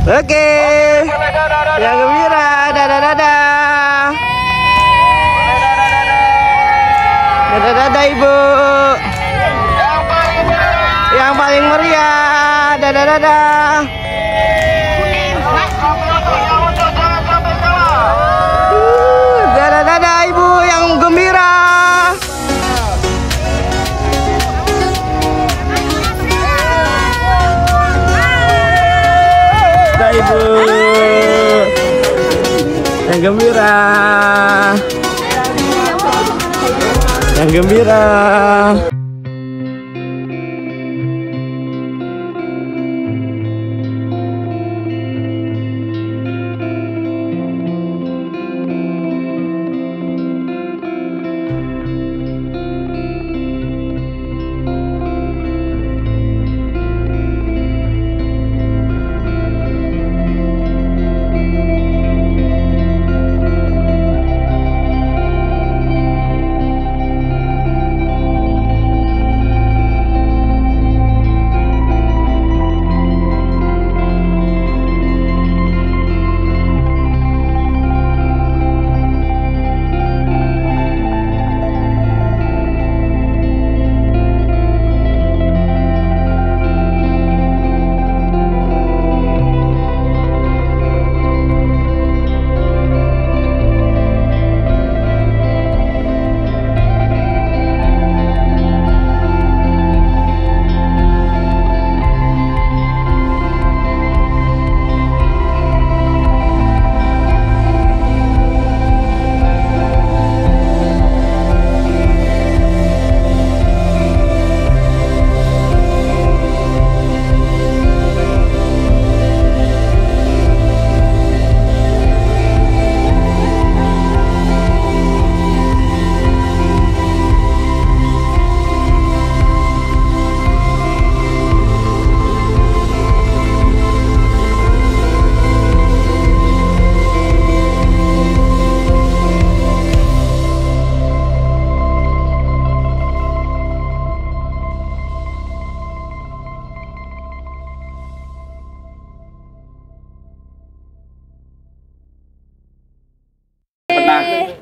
Oke. Yang gembira. Dadah dadah. Dadah dadah Ibu. Yang paling meriah. Dadah dadah. Dadah dadah Ibu yang gembira. Dadah Ibu yang gembira. Yang gembira.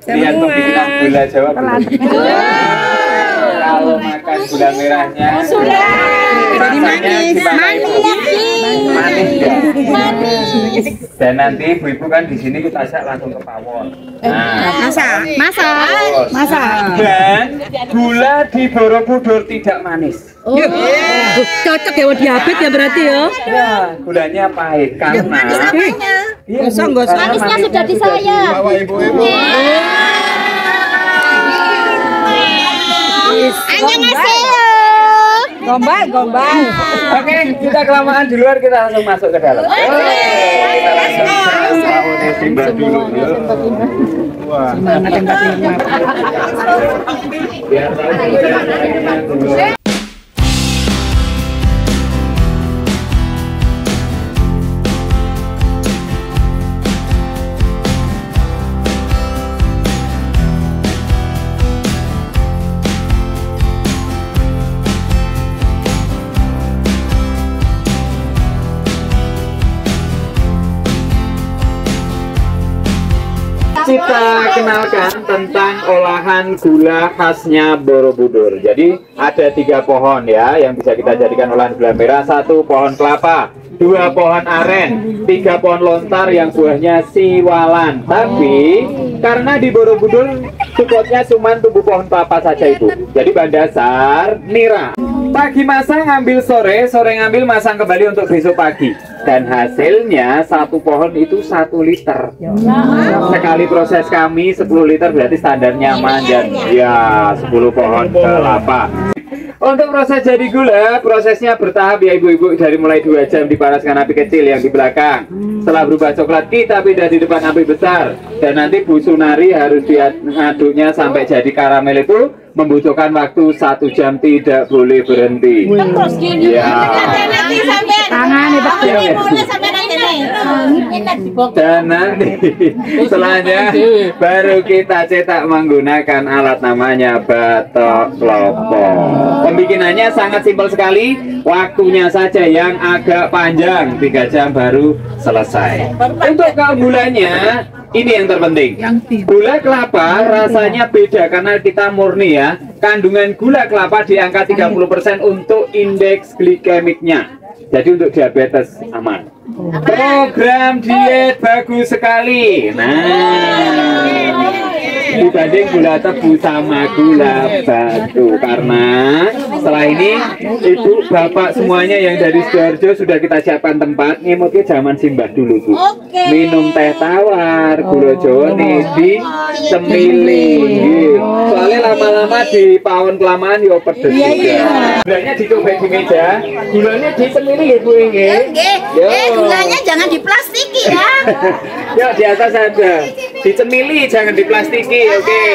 Lihat pembibitan gula Jawa belum? Kalau makan gula merahnya sudah jadi manis, manis ya. Dan nanti ibu-ibu kan di sini kita ajak langsung ke pawon. masak. Dan gula di Borobudur tidak manis. Cocok ya diabetes ya berarti ya. Ya, gulanya pahit karena manisnya sudah di saya. Annyeonghaseyo. Gombal. Oke, kita kelamaan di luar, kita langsung masuk ke dalam. Kita langsung simbah dulu. Wah. Biar tahu. Kita kenalkan tentang olahan gula khasnya Borobudur. Jadi ada 3 pohon ya yang bisa kita jadikan olahan gula merah. 1 pohon kelapa, 2 pohon aren, 3 pohon lontar yang buahnya siwalan. Tapi karena di Borobudur supportnya cuma tumbuh pohon kelapa saja Ibu. Jadi bahan dasar nira. Pagi masang ngambil sore, sore ngambil masang kembali untuk besok pagi. Dan hasilnya 1 pohon itu 1 liter. Sekali proses kami 10 liter berarti standar nyaman dan ya 10 pohon kelapa. Untuk proses jadi gula, prosesnya bertahap ya ibu-ibu. Dari mulai 2 jam dipanaskan api kecil yang di belakang. Setelah berubah coklat kita pindah di depan api besar. Dan nanti Bu Sunari harus diaduknya sampai jadi karamel itu membutuhkan waktu 1 jam, tidak boleh berhenti. Terus gini. Ya. Tangan Tangan nih Pak. boleh sampai nanti. Dan nanti setelahnya baru kita cetak menggunakan alat namanya batok klopo. Pembikinannya sangat simpel sekali, waktunya saja yang agak panjang, 3 jam baru selesai. Untuk keunggulannya, ini yang terpenting. Gula kelapa rasanya beda karena kita murni ya. Kandungan gula kelapa di angka 30% untuk indeks glikemiknya. Jadi untuk diabetes aman. Program diet bagus sekali. Nah, dibanding gula tebu sama gula batu, karena setelah ini ibu bapak semuanya yang dari Sidoarjo sudah kita siapkan tempat ngimutnya zaman simbah dulu Bu. Minum teh tawar, gula jawa di cemili. Soalnya lama-lama di pawon kelamaan yo pedes juga. Gulanya dicoba di meja, gulanya di cemili ya Bu ini. Gulanya jangan diplastiki ya. Yuk di atas saja, dicemili jangan diplastiki, oke.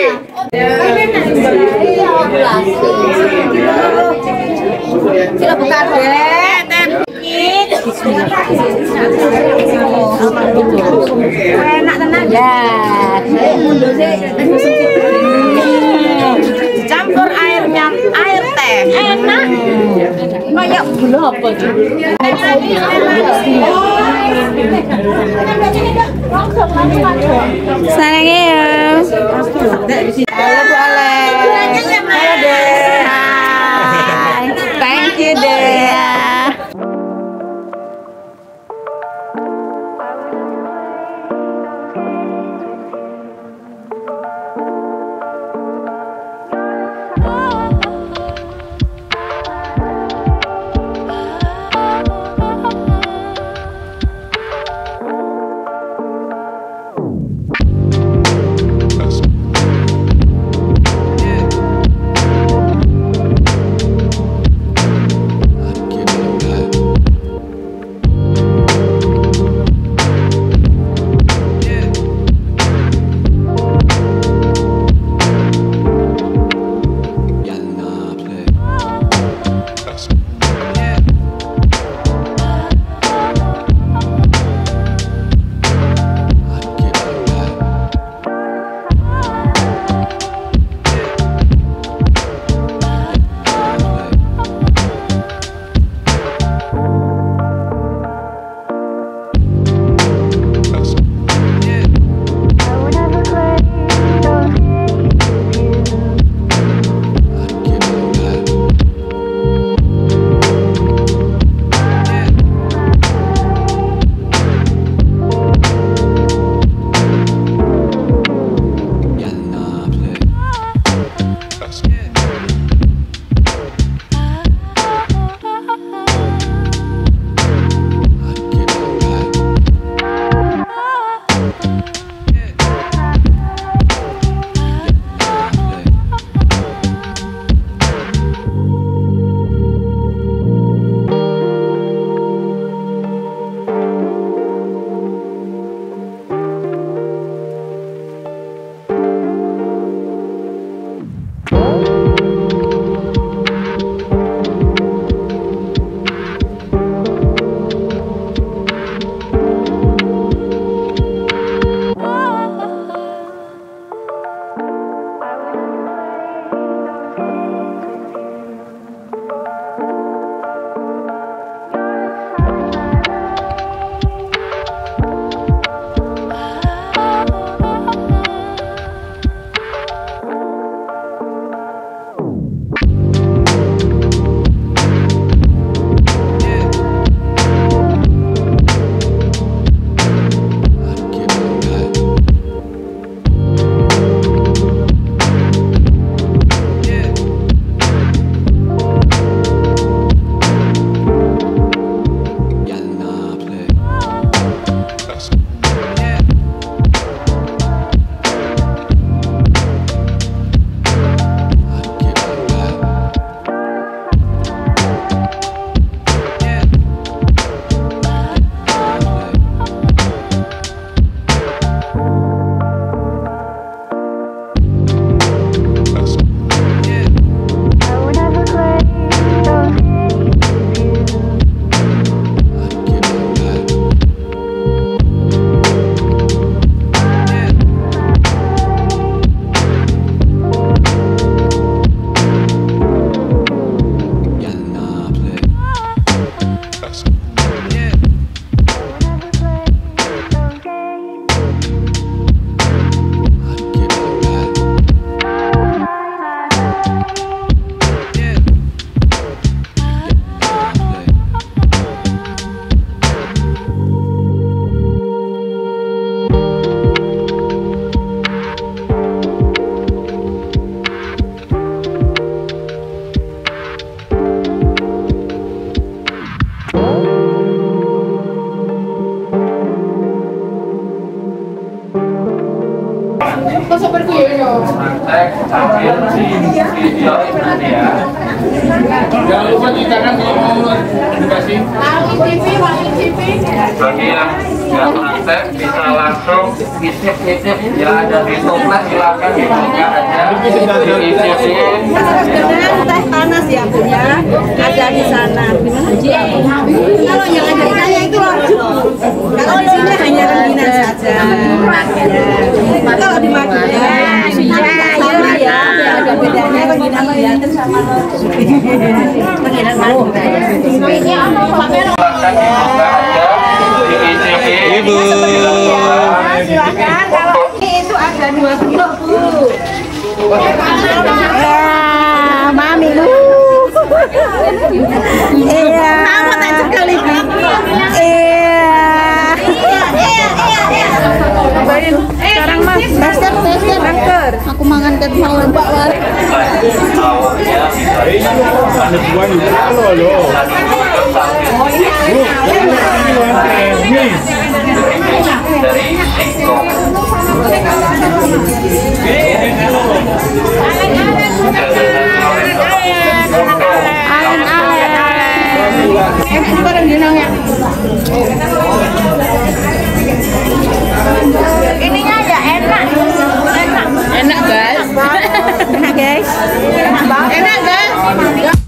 Kita buka deh. Enak tenang ya. Campur air teh. Enak. Kayak gula apa tuh? Sayangnya ya. Halo Bu Ale. Halo deh. Hai. Thank you deh. praktek sambil di video nanti ya. Jangan lupa cuci tangan kalau mau dikasih. Bagi yang nggak praktek bisa langsung isip-isip ya, ada di toples silakan dibuka aja. Diisipin. Teh panas ya Bu ya, ada di sana. Kalau yang ada di sana itu loh. Kalau di sini hanya rengginang saja. Kalau di Madura sama ya, ada bedanya rengginang Banten sama rengginang Madura. Silakan dibuka aja. Diisipin. Ibu. Silakan, kalau itu ada 2 kilo Bu. Ya, mami lu. Iya. Kamu tak sekali Bu. Sekarang mas, Master, master. Aku mangan ket mau Mbak War. Awalnya bisa Ada dua juga loh. Bu, ini dari TikTok. Ininya ya enak. enak guys. Enak guys. Enak guys.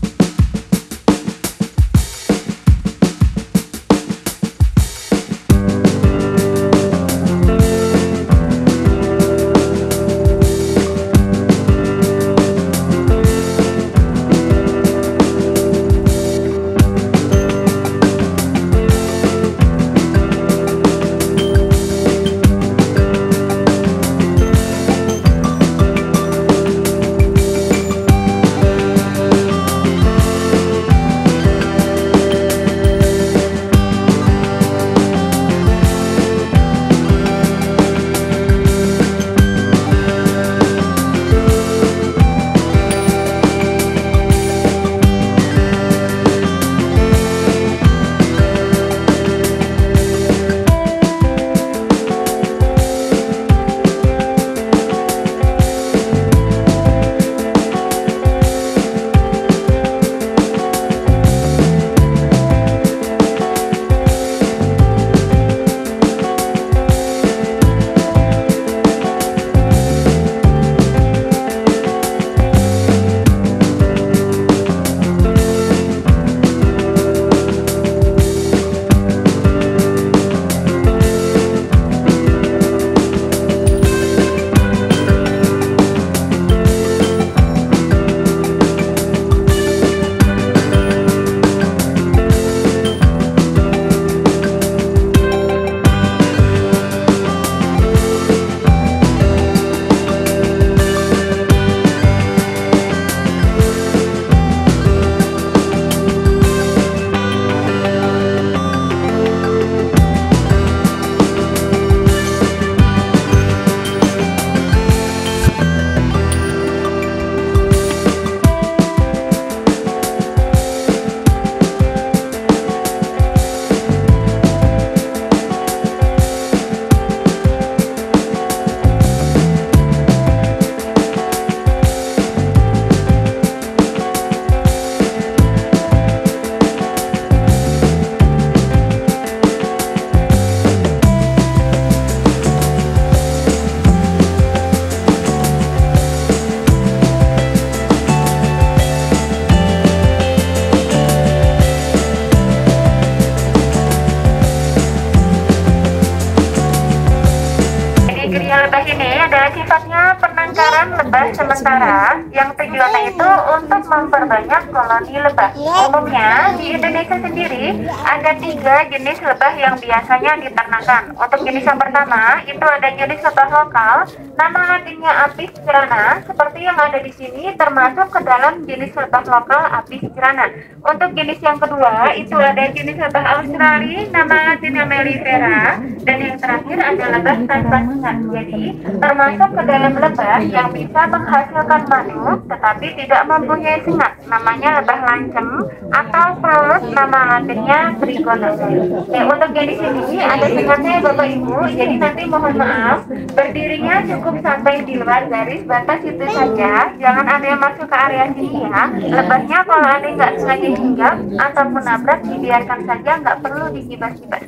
lebah ini adalah sifatnya penangkaran lebah sementara yang tujuannya itu untuk memperbanyak koloni lebah. Umumnya di Indonesia sendiri ada 3 jenis lebah yang biasanya diternakan. Untuk jenis yang pertama itu ada jenis lebah lokal, nama latinnya Apis cerana, seperti yang ada di sini termasuk ke dalam jenis lebah lokal Apis cerana. Untuk jenis yang kedua itu ada jenis lebah Australia, nama latinnya Mellifera, dan yang terakhir ada lebah tanpa singa. Jadi termasuk ke dalam lebah yang bisa menghasilkan madu hidup tetapi tidak mempunyai sengat, namanya lebah lancem, atau pelut, nama latinnya Trigonosus. Ya, untuk yang di sini ada sengatnya Bapak Ibu, jadi nanti mohon maaf berdirinya cukup sampai di luar garis batas itu saja, jangan ada yang masuk ke area sini ya. Lebahnya kalau ada nggak sengaja hinggap ataupun nabrak dibiarkan saja, nggak perlu dikibas-kibas.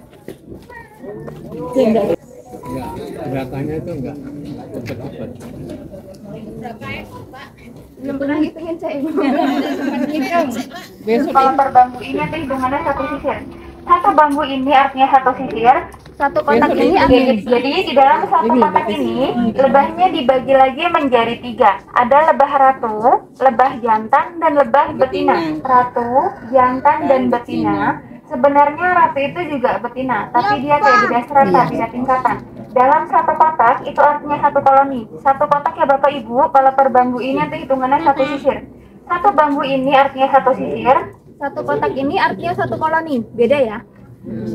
Gerakannya itu enggak cepet-cepet. Belum pernah hitungin saya. Kalau per bambu ini nanti hitungannya satu sisir. Satu bambu ini artinya satu sisir. Satu kotak ini jadi di dalam satu kotak ini lebahnya dibagi lagi menjadi 3. Ada lebah ratu, lebah jantan, dan lebah betina. Ratu, jantan, dan betina. Sebenarnya ratu itu juga betina, tapi dia kayak beda serata, beda tingkatan. Dalam satu kotak itu artinya satu koloni. Satu kotak ya Bapak Ibu, kalau per bambu ini nanti hitungannya satu sisir. Satu bambu ini artinya satu sisir, satu kotak ini artinya satu koloni. Beda ya.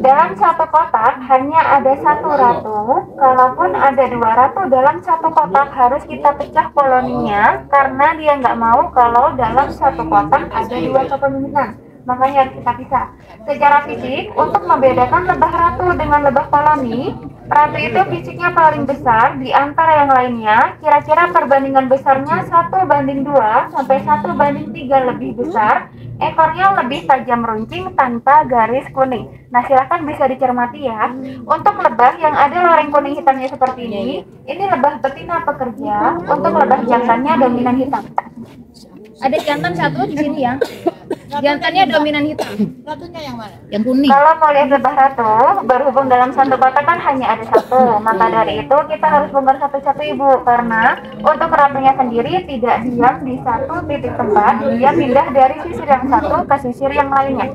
Dalam satu kotak hanya ada satu ratu. Kalaupun ada 2 ratu dalam satu kotak harus kita pecah koloninya, karena dia nggak mau kalau dalam satu kotak ada 2 kepemimpinan. Makanya harus kita pisah. Secara fisik, untuk membedakan lebah ratu dengan lebah koloni, ratu itu fisiknya paling besar di antara yang lainnya. Kira-kira perbandingan besarnya 1:2 sampai 1:3 lebih besar. Ekornya lebih tajam runcing tanpa garis kuning. Nah, silakan bisa dicermati ya. Untuk lebah yang ada loreng kuning hitamnya seperti ini lebah betina pekerja. Untuk lebah jantannya dominan hitam. Ada jantan satu di sini ya. Jantannya dominan hitam. Ratunya yang mana? Yang kuning. Kalau mau lihat lebah ratu, berhubung dalam satu kotak kan hanya ada satu. Maka dari itu kita harus bongkar satu-satu Ibu, karena untuk ratunya sendiri tidak diam di satu titik tempat, dia pindah dari sisir yang satu ke sisir yang lainnya.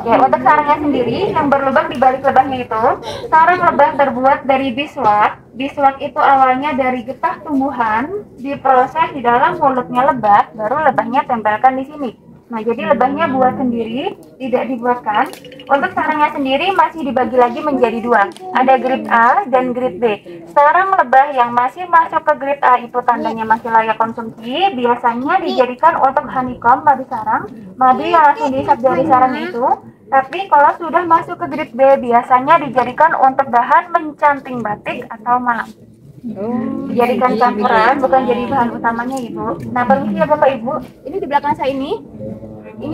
Ya, untuk sarangnya sendiri yang berlubang di balik lebahnya itu, sarang lebah terbuat dari biswak. Biswak itu awalnya dari getah tumbuhan, diproses di dalam mulutnya lebah, baru lebahnya tempelkan di sini. Nah, jadi lebahnya buat sendiri, tidak dibuatkan. Untuk sarangnya sendiri masih dibagi lagi menjadi 2. Ada grade A dan grade B. Sarang lebah yang masih masuk ke grade A itu tandanya masih layak konsumsi. Biasanya dijadikan untuk honeycomb madu sarang, madu yang langsung dihisap dari sarang itu. Tapi kalau sudah masuk ke grade B, biasanya dijadikan untuk bahan mencanting batik atau malam. Dijadikan campuran, bukan jadi bahan utamanya Ibu. Nah, permisi ya Bapak Ibu, ini di belakang saya ini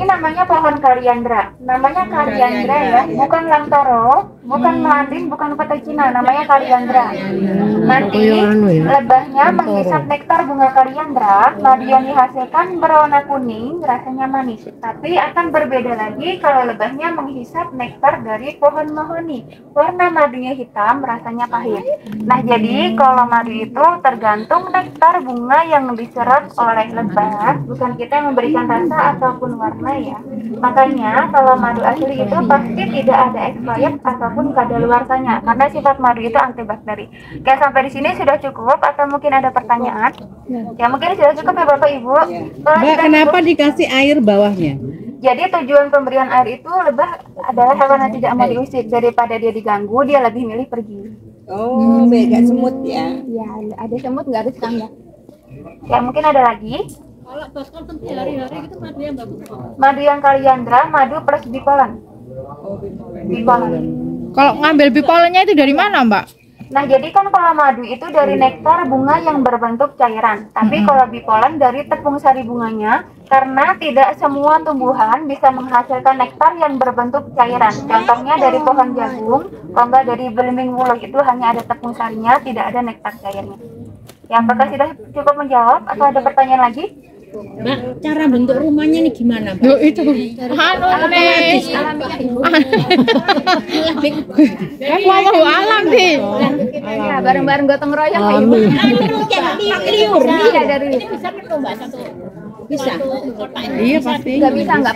namanya pohon kaliandra. Namanya kaliandra ya, bukan langtoro, bukan melanding, bukan pete Cina, namanya kaliandra. Nanti lebahnya menghisap nektar bunga kaliandra, madu yang dihasilkan berwarna kuning, rasanya manis. Tapi akan berbeda lagi kalau lebahnya menghisap nektar dari pohon mahoni. Warna madunya hitam, rasanya pahit. Nah, jadi kalau madu itu tergantung nektar bunga yang diserap oleh lebah, bukan kita yang memberikan rasa ataupun warna ya. Makanya kalau madu asli itu pasti tidak ada expired ataupun kadaluarsanya, karena sifat madu itu antibakteri. Oke, sampai di sini sudah cukup atau mungkin ada pertanyaan? Ya, mungkin sudah cukup ya Bapak Ibu. Mbak, kenapa dikasih air bawahnya? Jadi tujuan pemberian air itu lebah adalah hewan yang tidak mau diusir. Daripada dia diganggu, dia lebih milih pergi. Oh, beda semut ya? Ya, ada semut, nggak ada serangga. Ya, mungkin ada lagi. Kalau bos konsumsi hari-hari itu madu yang bagus. Madu yang kaliandra, madu plus bipolen. Bipolen. Kalau ngambil bipolennya itu dari mana, Mbak? Nah, jadi kan kalau madu itu dari nektar bunga yang berbentuk cairan. Tapi kalau bipolen dari tepung sari bunganya, karena tidak semua tumbuhan bisa menghasilkan nektar yang berbentuk cairan. Contohnya dari pohon jagung, kalau enggak dari belimbing wuluh itu hanya ada tepung sarinya, tidak ada nektar cairnya. Ya, apakah sudah cukup menjawab atau ada pertanyaan lagi? Mbak, cara bentuk rumahnya nih gimana, Mbak? Itu. Alami. Mau alam sih. Ya, bareng-bareng gotong royong kayak Ibu. Iya, dari Bisa kan Mbak satu. Bisa? Iya pasti. nggak bisa nggak.